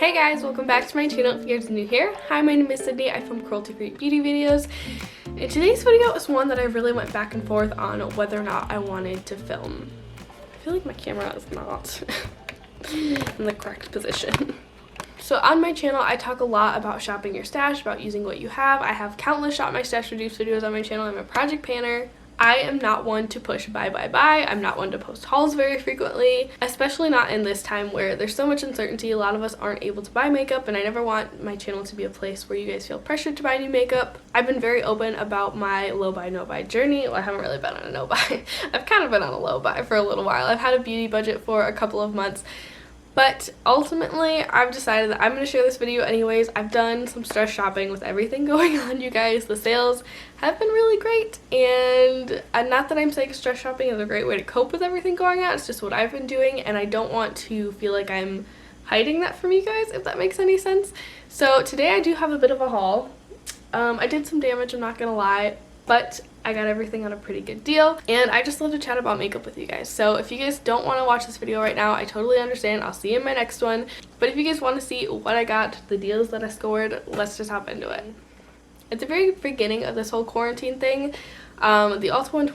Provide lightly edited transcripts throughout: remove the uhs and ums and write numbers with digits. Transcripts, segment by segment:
Hey guys, welcome back to my channel if you guys are new here. Hi, my name is Sydney. I film cruelty-free beauty videos. And today's video is one that I really went back and forth on whether or not I wanted to film. I feel like my camera is not in the correct position. So on my channel, I talk a lot about shopping your stash, about using what you have. I have countless shop my stash reduce videos on my channel. I'm a project planner. I am not one to push buy. I'm not one to post hauls very frequently, especially not in this time where there's so much uncertainty. A lot of us aren't able to buy makeup, and I never want my channel to be a place where you guys feel pressured to buy new makeup. I've been very open about my low buy, no buy journey. Well, I haven't really been on a no buy. I've kind of been on a low buy for a little while. I've had a beauty budget for a couple of months. But ultimately, I've decided that I'm going to share this video anyways. I've done some stress shopping with everything going on, you guys. The sales have been really great, and not that I'm saying stress shopping is a great way to cope with everything going on. It's just what I've been doing, and I don't want to feel like I'm hiding that from you guys, if that makes any sense. So today I do have a bit of a haul. I did some damage, I'm not going to lie, but I got everything on a pretty good deal, and I just love to chat about makeup with you guys. So if you guys don't want to watch this video right now, I totally understand. I'll see you in my next one. But if you guys want to see what I got, the deals that I scored, let's just hop into it. At the very beginning of this whole quarantine thing, the Ulta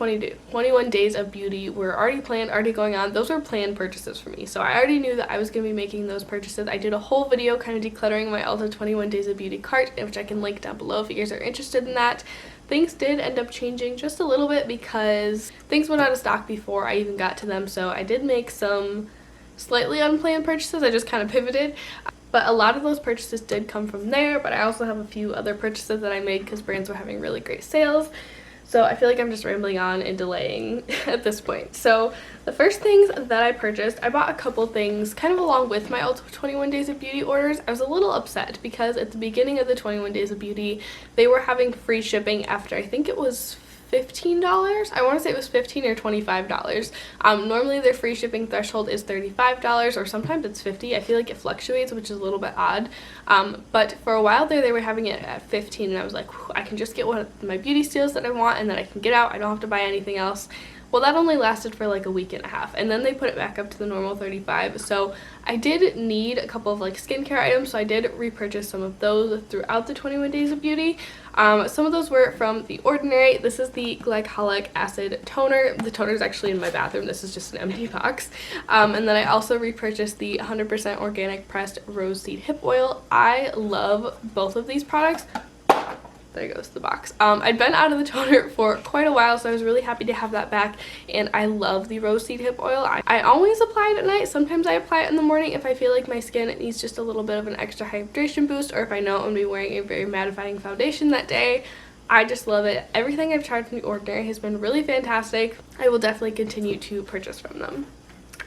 21 days of beauty were already planned, already going on. Those were planned purchases for me, so I already knew that I was going to be making those purchases. I did a whole video kind of decluttering my Ulta 21 days of beauty cart, which I can link down below if you guys are interested in that. Things did end up changing just a little bit because things went out of stock before I even got to them, so I did make some slightly unplanned purchases. I just kind of pivoted. But a lot of those purchases did come from there, but I also have a few other purchases that I made because brands were having really great sales. So I feel like I'm just rambling on and delaying at this point. So the first things that I purchased, I bought a couple things kind of along with my Ulta 21 Days of Beauty orders. I was a little upset because at the beginning of the 21 Days of Beauty, they were having free shipping after I think it was $15. I want to say it was $15 or $25. Normally their free shipping threshold is $35 or sometimes it's $50. I feel like it fluctuates, which is a little bit odd. But for a while there, they were having it at $15, and I was like, I can just get one of my beauty steals that I want, and then I can get out. I don't have to buy anything else. Well, that only lasted for like a week and a half, and then they put it back up to the normal $35. So I did need a couple of like skincare items, so I did repurchase some of those throughout the 21 Days of Beauty. Some of those were from The Ordinary. This is the glycolic acid toner. The toner is actually in my bathroom. This is just an empty box. And then I also repurchased the 100% organic pressed rose seed hip oil. I love both of these products. There goes the box. I'd been out of the toner for quite a while, so I was really happy to have that back, and I love the rose seed hip oil. I always apply it at night. Sometimes I apply it in the morning if I feel like my skin needs just a little bit of an extra hydration boost, or if I know I'm going to be wearing a very mattifying foundation that day. I just love it. Everything I've tried from The Ordinary has been really fantastic. I will definitely continue to purchase from them.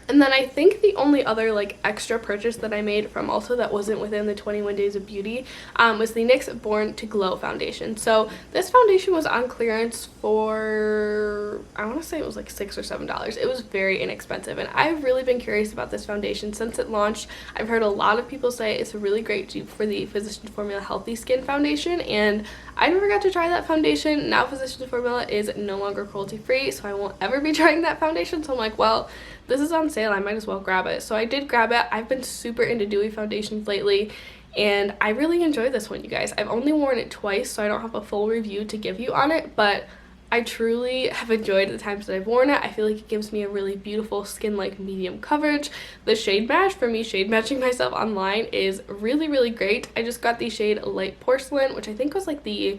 And then I think the only other like extra purchase that I made from Ulta that wasn't within the 21 Days of Beauty was the NYX Born to Glow foundation. So this foundation was on clearance for, I want to say it was like $6 or $7. It was very inexpensive, and I've really been curious about this foundation since it launched. I've heard a lot of people say it's a really great dupe for the Physicians Formula Healthy Skin Foundation, and I never got to try that foundation. Now Physicians Formula is no longer cruelty free, so I won't ever be trying that foundation. So I'm like, well, this is on sale, I might as well grab it. So I did grab it. I've been super into dewy foundations lately, and I really enjoy this one, you guys. I've only worn it twice, so I don't have a full review to give you on it, but I truly have enjoyed the times that I've worn it. I feel like it gives me a really beautiful skin-like medium coverage. The shade match, for me, shade matching myself online is really, really great. I just got the shade Light Porcelain, which I think was like the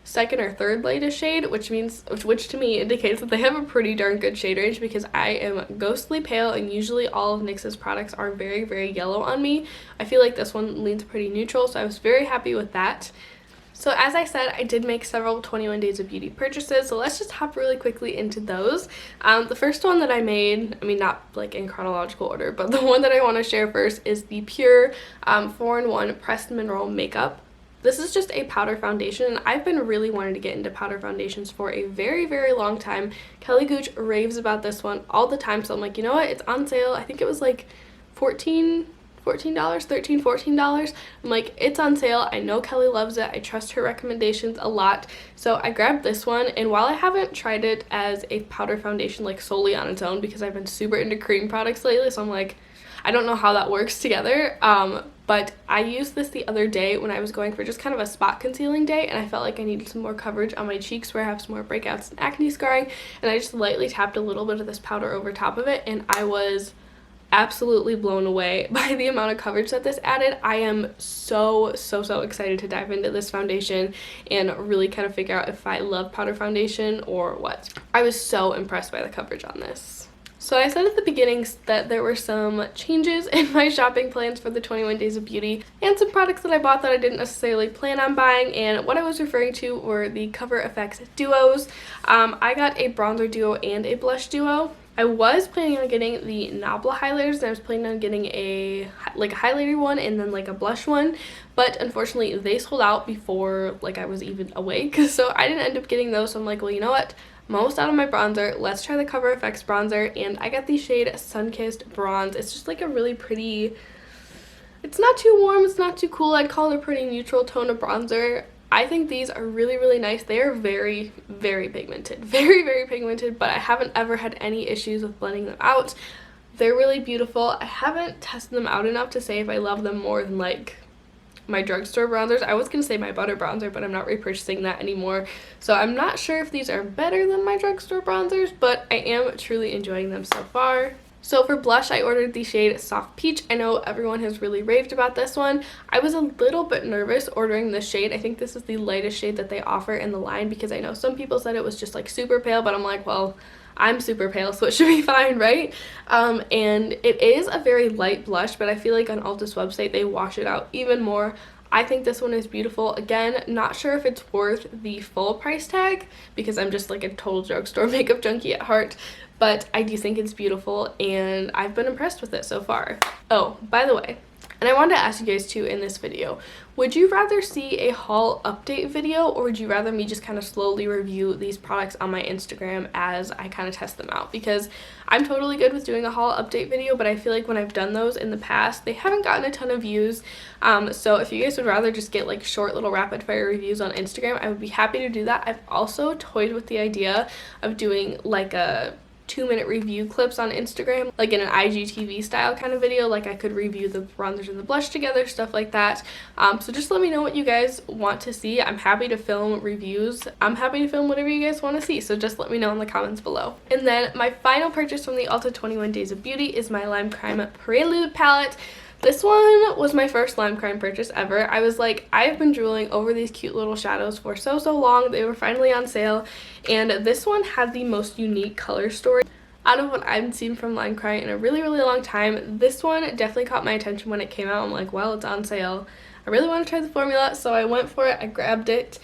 second or third lightest shade, which to me indicates that they have a pretty darn good shade range, because I am ghostly pale, and usually all of NYX's products are very, very yellow on me. I feel like this one leans pretty neutral, so I was very happy with that. So as I said, I did make several 21 Days of Beauty purchases, so let's just hop really quickly into those. The first one that I made, I mean, not like in chronological order, but the one that I want to share first is the Pure 4-in-1 Pressed Mineral Makeup. This is just a powder foundation, and I've been really wanting to get into powder foundations for a very, very long time. Kelly Gooch raves about this one all the time, so I'm like, you know what, it's on sale. I think it was like $13, $14. I'm like, it's on sale. I know Kelly loves it. I trust her recommendations a lot. So I grabbed this one, and while I haven't tried it as a powder foundation like solely on its own, because I've been super into cream products lately, so I'm like, I don't know how that works together, but I used this the other day when I was going for just kind of a spot concealing day, and I felt like I needed some more coverage on my cheeks where I have some more breakouts and acne scarring, and I just lightly tapped a little bit of this powder over top of it, and I was absolutely blown away by the amount of coverage that this added. I am so excited to dive into this foundation and really kind of figure out if I love powder foundation or what. I was so impressed by the coverage on this. So I said at the beginning that there were some changes in my shopping plans for the 21 Days of Beauty and some products that I bought that I didn't necessarily plan on buying, and what I was referring to were the Cover FX duos. I got a bronzer duo and a blush duo. I was planning on getting the Nabla highlighters, and I was planning on getting a highlighter one and then like a blush one, but unfortunately they sold out before like I was even awake, so I didn't end up getting those. So I'm like, well, you know what? I'm almost out of my bronzer. Let's try the Cover FX bronzer, and I got the shade Sunkissed Bronze. It's just like a really pretty, it's not too warm, it's not too cool. I'd call it a pretty neutral tone of bronzer. I think these are really nice. They are very pigmented, very pigmented, but I haven't ever had any issues with blending them out. They're really beautiful. I haven't tested them out enough to say if I love them more than like my drugstore bronzers. I was gonna say my butter bronzer, but I'm not repurchasing that anymore, so I'm not sure if these are better than my drugstore bronzers, but I am truly enjoying them so far. So for blush, I ordered the shade Soft Peach. I know everyone has really raved about this one. I was a little bit nervous ordering this shade. I think this is the lightest shade that they offer in the line, because I know some people said it was just like super pale, but I'm like, well, I'm super pale, so it should be fine, right? And it is a very light blush, but I feel like on Ulta's website they wash it out even more. I think this one is beautiful. Again, not sure if it's worth the full price tag because I'm just like a total drugstore makeup junkie at heart, but I do think it's beautiful and I've been impressed with it so far. Oh, by the way, and I wanted to ask you guys too in this video, would you rather see a haul update video, or would you rather me just kind of slowly review these products on my Instagram as I kind of test them out? Because I'm totally good with doing a haul update video, but I feel like when I've done those in the past, they haven't gotten a ton of views. So if you guys would rather just get like short little rapid fire reviews on Instagram, I would be happy to do that. I've also toyed with the idea of doing like a 2-minute review clips on Instagram, like in an IGTV style kind of video. Like I could review the bronzers and the blush together, stuff like that. So just let me know what you guys want to see. I'm happy to film reviews. I'm happy to film whatever you guys want to see, so just let me know in the comments below. And then my final purchase from the Ulta 21 Days of Beauty is my Lime Crime Prelude palette. This one was my first Lime Crime purchase ever. I was like, I've been drooling over these cute little shadows for so long. They were finally on sale, and this one had the most unique color story out of what I've seen from Lime Crime in a really long time. This one definitely caught my attention when it came out. I'm like, well, it's on sale. I really want to try the formula, so I went for it. I grabbed it.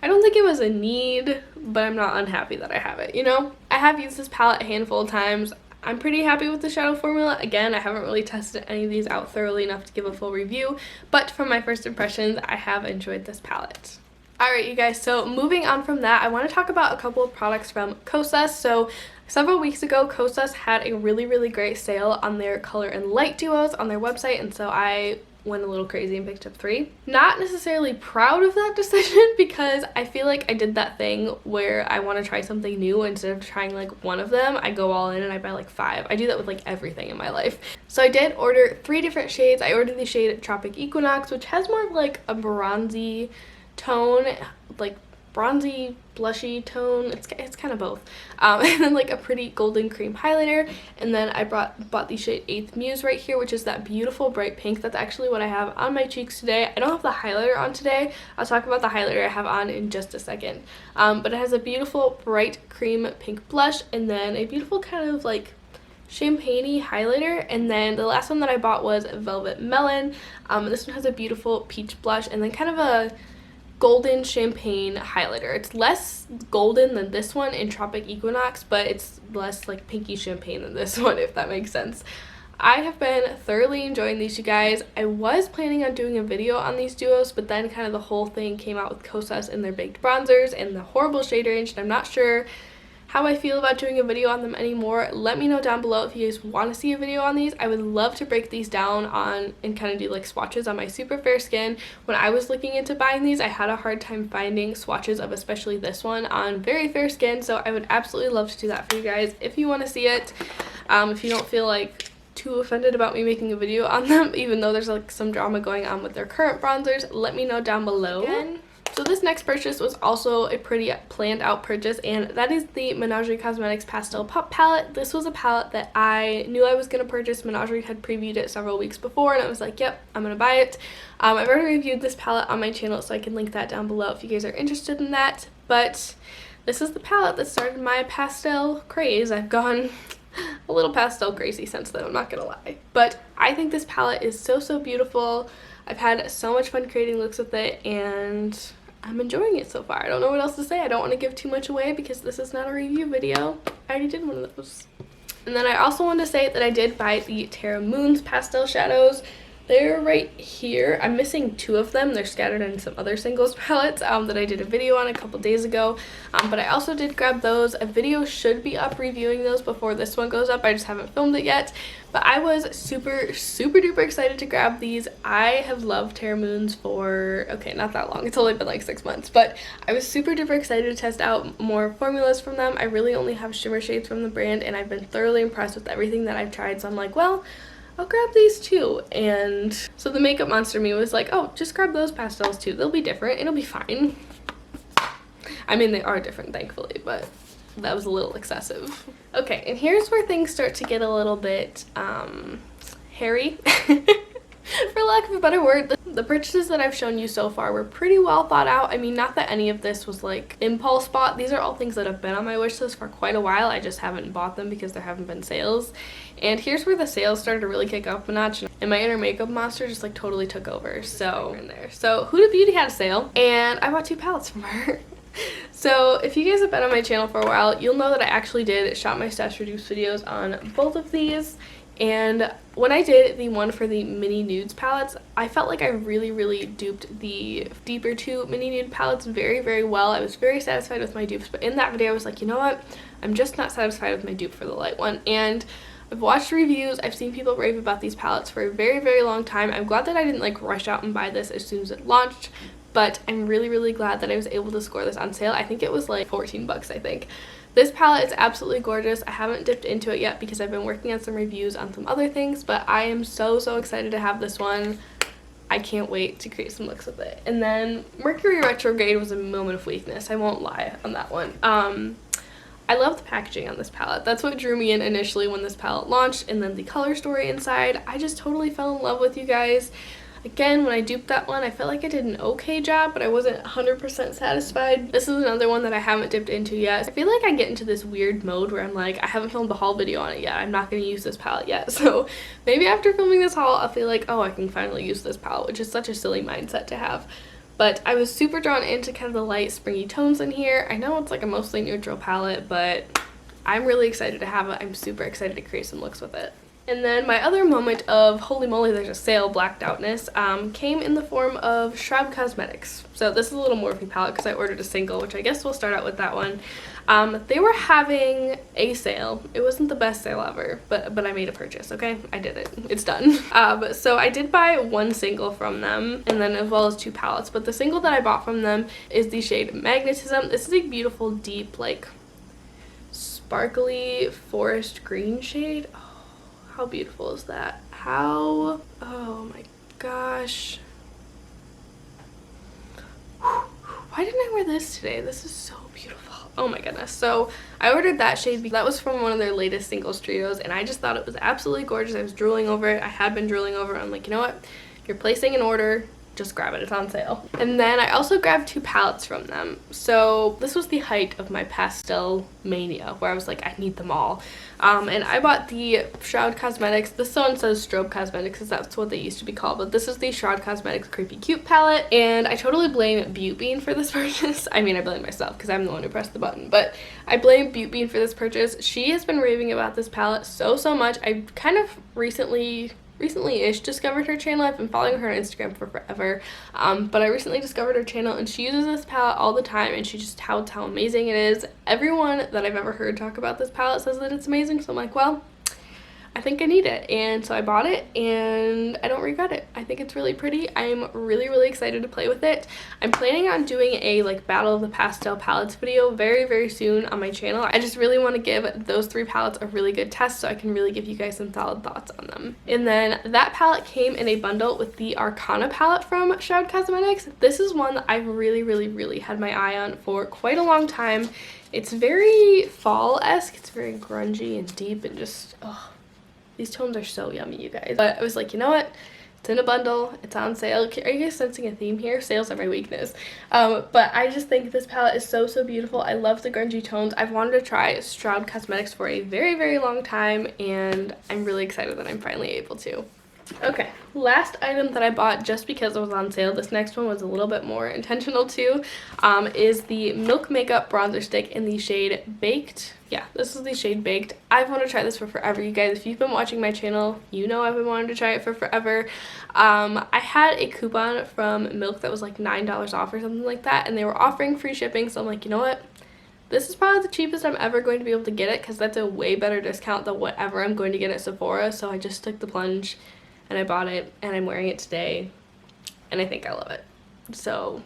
I don't think it was a need, but I'm not unhappy that I have it, you know? I have used this palette a handful of times. I'm pretty happy with the shadow formula. Again, I haven't really tested any of these out thoroughly enough to give a full review, but from my first impressions, I have enjoyed this palette. Alright, you guys, so moving on from that, I want to talk about a couple of products from Kosas. So several weeks ago, Kosas had a really great sale on their color and light duos on their website, and so I went a little crazy and picked up 3. Not necessarily proud of that decision because I feel like I did that thing where I want to try something new. Instead of trying like one of them, I go all in and I buy like 5. I do that with like everything in my life. So I did order 3 different shades. I ordered the shade Tropic Equinox, which has more of like a bronzy tone, like bronzy blushy tone. It's kind of both, and then like a pretty golden cream highlighter, and then I bought the shade 8th Muse right here, which is that beautiful bright pink. That's actually what I have on my cheeks today. I don't have the highlighter on today. I'll talk about the highlighter I have on in just a second, but it has a beautiful bright cream pink blush, and then a beautiful kind of like champagne-y highlighter, and then the last one that I bought was Velvet Melon. This one has a beautiful peach blush and then kind of a golden champagne highlighter. It's less golden than this one in Tropic Equinox, but it's less like pinky champagne than this one, if that makes sense. I have been thoroughly enjoying these, you guys. I was planning on doing a video on these duos, but then kind of the whole thing came out with Kosas and their baked bronzers and the horrible shade range, and I'm not sure how I feel about doing a video on them anymore. Let me know down below if you guys want to see a video on these. I would love to break these down on and kind of do like swatches on my super fair skin. When I was looking into buying these, I had a hard time finding swatches of especially this one on very fair skin, so I would absolutely love to do that for you guys if you want to see it. If you don't feel like too offended about me making a video on them, even though there's like some drama going on with their current bronzers. Let me know down below. Again. So this next purchase was also a pretty planned out purchase, and that is the Menagerie Cosmetics Pastel Pop Palette. This was a palette that I knew I was going to purchase. Menagerie had previewed it several weeks before, and I was like, yep, I'm going to buy it. I've already reviewed this palette on my channel, so I can link that down below if you guys are interested in that. But this is the palette that started my pastel craze. I've gone a little pastel crazy since then, I'm not going to lie. But I think this palette is so beautiful. I've had so much fun creating looks with it, and I'm enjoying it so far. I don't know what else to say. I don't want to give too much away because this is not a review video. I already did one of those. And then I also want to say that I did buy the Terra Moon's pastel shadows. They're right here. I'm missing 2 of them. They're scattered in some other singles palettes that I did a video on a couple days ago. But I also did grab those. A video should be up reviewing those before this one goes up. I just haven't filmed it yet. But I was super duper excited to grab these. I have loved Terra Moons for, okay, not that long. It's only been like 6 months. But I was super duper excited to test out more formulas from them. I really only have shimmer shades from the brand, and I've been thoroughly impressed with everything that I've tried. So I'm like, well, I'll grab these too. And so the makeup monster me was like, oh, just grab those pastels too. They'll be different. It'll be fine. I mean, they are different, thankfully, but that was a little excessive. Okay, and here's where things start to get a little bit hairy. For lack of a better word. The purchases that I've shown you so far were pretty well thought out. I mean, not that any of this was like impulse bought. These are all things that have been on my wish list for quite a while. I just haven't bought them because there haven't been sales. And here's where the sales started to really kick up a notch, and my inner makeup monster just like totally took over. So in there. So Huda Beauty had a sale, and I bought 2 palettes from her. So if you guys have been on my channel for a while, you'll know that I actually did shop my stash reduced videos on both of these. And when I did the one for the mini nudes palettes, I felt like I really duped the deeper 2 mini nude palettes very well. I was very satisfied with my dupes, but in that video I was like, you know what, I'm just not satisfied with my dupe for the light one. And I've watched reviews, I've seen people rave about these palettes for a very long time. I'm glad that I didn't like rush out and buy this as soon as it launched, but I'm really glad that I was able to score this on sale. I think it was like 14 bucks, I think. This palette is absolutely gorgeous. I haven't dipped into it yet because I've been working on some reviews on some other things, but I am so excited to have this one. I can't wait to create some looks with it. And then Mercury Retrograde was a moment of weakness. I won't lie on that one. I love the packaging on this palette. That's what drew me in initially when this palette launched, and then the color story inside. I just totally fell in love with, you guys. Again, when I duped that one, I felt like I did an okay job, but I wasn't 100% satisfied. This is another one that I haven't dipped into yet. I feel like I get into this weird mode where I'm like, I haven't filmed a haul video on it yet. I'm not going to use this palette yet. So maybe after filming this haul, I'll feel like, oh, I can finally use this palette, which is such a silly mindset to have. But I was super drawn into kind of the light springy tones in here. I know it's like a mostly neutral palette, but I'm really excited to have it. I'm super excited to create some looks with it. And then my other moment of holy moly there's a sale blacked outness came in the form of Kaleido Cosmetics. So this is a little Morphe palette because I ordered a single, which I guess we'll start out with that one. They were having a sale. It wasn't the best sale ever, but I made a purchase, okay? I did it. It's done. So I did buy 1 single from them, and then as well as 2 palettes. But the single that I bought from them is the shade Magnetism. This is a beautiful, deep, like, sparkly forest green shade. How beautiful is that? How, oh my gosh. Why didn't I wear this today? This is so beautiful. Oh my goodness. So I ordered that shade because that was from one of their latest singles trios, and I just thought it was absolutely gorgeous. I was drooling over it. I had been drooling over it. I'm like, you know what? If you're placing an order, just grab it. It's on sale. And then I also grabbed 2 palettes from them. So this was the height of my pastel mania, where I was like, I need them all. And I bought the Kaleido Cosmetics. This one says Strobe Cosmetics because that's what they used to be called, but this is the Kaleido Cosmetics Creepy Cute palette. And I totally blame Beauty Bean for this purchase. I mean, I blame myself because I'm the one who pressed the button, but I blame Beauty Bean for this purchase. She has been raving about this palette so much. I kind of recently-ish discovered her channel. I've been following her on Instagram for forever, but I recently discovered her channel, and she uses this palette all the time, and she just touts how amazing it is. Everyone that I've ever heard talk about this palette says that it's amazing, so I'm like, well, I think I need it, and so I bought it and I don't regret it. I think it's really pretty. I'm really excited to play with it. I'm planning on doing a like battle of the pastel palettes video very soon on my channel. I just really want to give those 3 palettes a really good test so I can really give you guys some solid thoughts on them. And then that palette came in a bundle with the Arcana palette from Kaleido Cosmetics. This is one that I've really had my eye on for quite a long time. It's very fall-esque. It's very grungy and deep and just, oh, these tones are so yummy, you guys. But I was like, you know what? It's in a bundle. It's on sale. Are you guys sensing a theme here? Sales are my weakness. But I just think this palette is so beautiful. I love the grungy tones. I've wanted to try Kaleido Cosmetics for a very long time, and I'm really excited that I'm finally able to. Okay, last item that I bought just because it was on sale, this next one was a little bit more intentional too, is the Milk Makeup Bronzer Stick in the shade Baked. Yeah, this is the shade Baked. I've wanted to try this for forever, you guys. If you've been watching my channel, you know I've been wanting to try it for forever. I had a coupon from Milk that was like $9 off or something like that, and they were offering free shipping, so I'm like, you know what? This is probably the cheapest I'm ever going to be able to get it, because that's a way better discount than whatever I'm going to get at Sephora, so I just took the plunge and I bought it, and I'm wearing it today, and I think I love it. So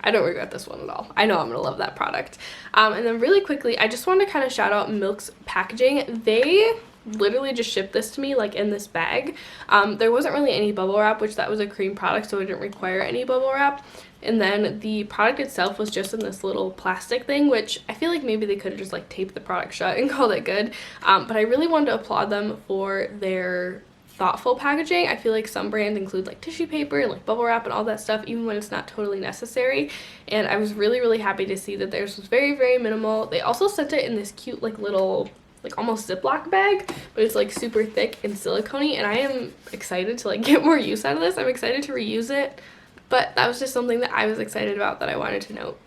I don't regret this one at all. I know I'm gonna love that product. And then really quickly, I just wanted to kind of shout out Milk's packaging. They literally just shipped this to me like in this bag. There wasn't really any bubble wrap, which that was a cream product, so it didn't require any bubble wrap. And then the product itself was just in this little plastic thing, which I feel like maybe they could have just like taped the product shut and called it good. But I really wanted to applaud them for their thoughtful packaging. I feel like some brands include like tissue paper and like bubble wrap and all that stuff even when it's not totally necessary, and I was really happy to see that theirs was very minimal. They also sent it in this cute like little like almost Ziploc bag, but it's like super thick and silicone-y, and I am excited to like get more use out of this. I'm excited to reuse it, but that was just something that I was excited about that I wanted to note.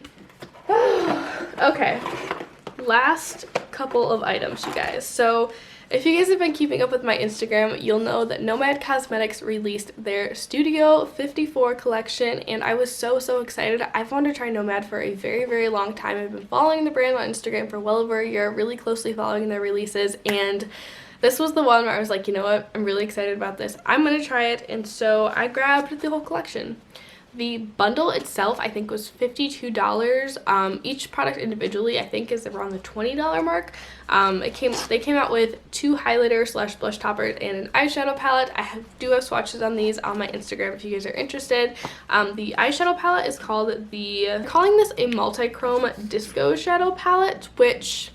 Okay, last couple of items, you guys. So if you guys have been keeping up with my Instagram, you'll know that Nomad Cosmetics released their Studio 54 collection, and I was so excited. I've wanted to try Nomad for a very long time. I've been following the brand on Instagram for well over a year, really closely following their releases, and this was the one where I was like, you know what, I'm really excited about this. I'm gonna try it, and so I grabbed the whole collection. The bundle itself, I think, was $52. Each product individually, I think, is around the $20 mark. They came out with 2 highlighter / blush toppers and an eyeshadow palette. I do have swatches on these on my Instagram if you guys are interested. The eyeshadow palette is calling this a multi-chrome disco shadow palette, which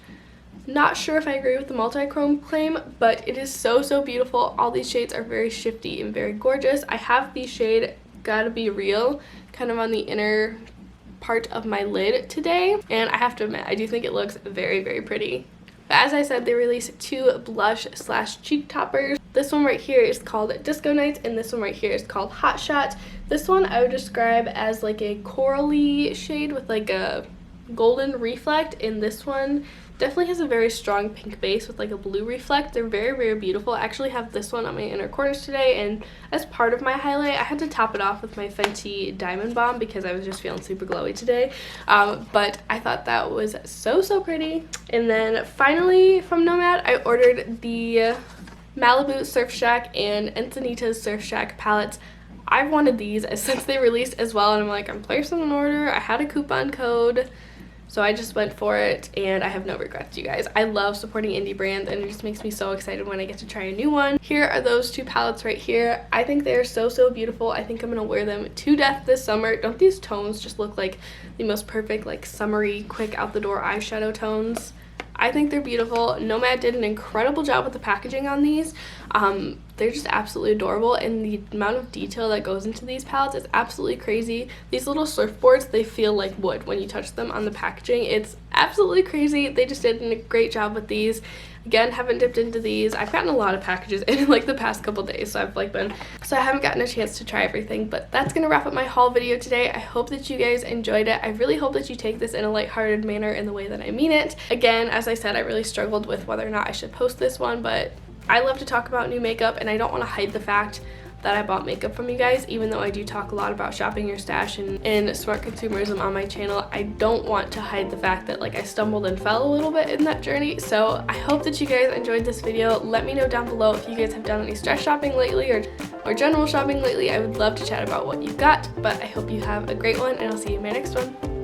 not sure if I agree with the multi-chrome claim, but it is so beautiful. All these shades are very shifty and very gorgeous. I have the shade Gotta Be Real kind of on the inner part of my lid today, and I have to admit, I do think it looks very pretty. But as I said, they released 2 blush / cheek toppers. This one right here is called Disco Nights, and this one right here is called Hot Shot. This one I would describe as like a corally shade with like a golden reflect, and this one definitely has a very strong pink base with like a blue reflect. They're very beautiful. I actually have this one on my inner corners today, and as part of my highlight, I had to top it off with my Fenty Diamond Bomb because I was just feeling super glowy today. But I thought that was so pretty. And then finally from Nomad, I ordered the Malibu Surf Shack and Encinitas Surf Shack palettes. I've wanted these since they released as well, and I'm like, I'm placing an order. I had a coupon code, so I just went for it, and I have no regrets, you guys. I love supporting indie brands, and it just makes me so excited when I get to try a new one. Here are those 2 palettes right here. I think they are so beautiful. I think I'm gonna wear them to death this summer. Don't these tones just look like the most perfect, like, summery, quick out the door eyeshadow tones? I think they're beautiful. Nomad did an incredible job with the packaging on these. They're just absolutely adorable, and the amount of detail that goes into these palettes is absolutely crazy. These little surfboards, they feel like wood when you touch them on the packaging. It's absolutely crazy. They just did a great job with these. Again, haven't dipped into these. I've gotten a lot of packages in like the past couple days, so I haven't gotten a chance to try everything, but that's gonna wrap up my haul video today. I hope that you guys enjoyed it. I really hope that you take this in a lighthearted manner in the way that I mean it. Again, as I said, I really struggled with whether or not I should post this one, but I love to talk about new makeup, and I don't want to hide the fact that I bought makeup from you guys. Even though I do talk a lot about shopping your stash and smart consumerism on my channel, I don't want to hide the fact that like I stumbled and fell a little bit in that journey. So I hope that you guys enjoyed this video. Let me know down below if you guys have done any stress shopping lately or general shopping lately. I would love to chat about what you've got, but I hope you have a great one and I'll see you in my next one.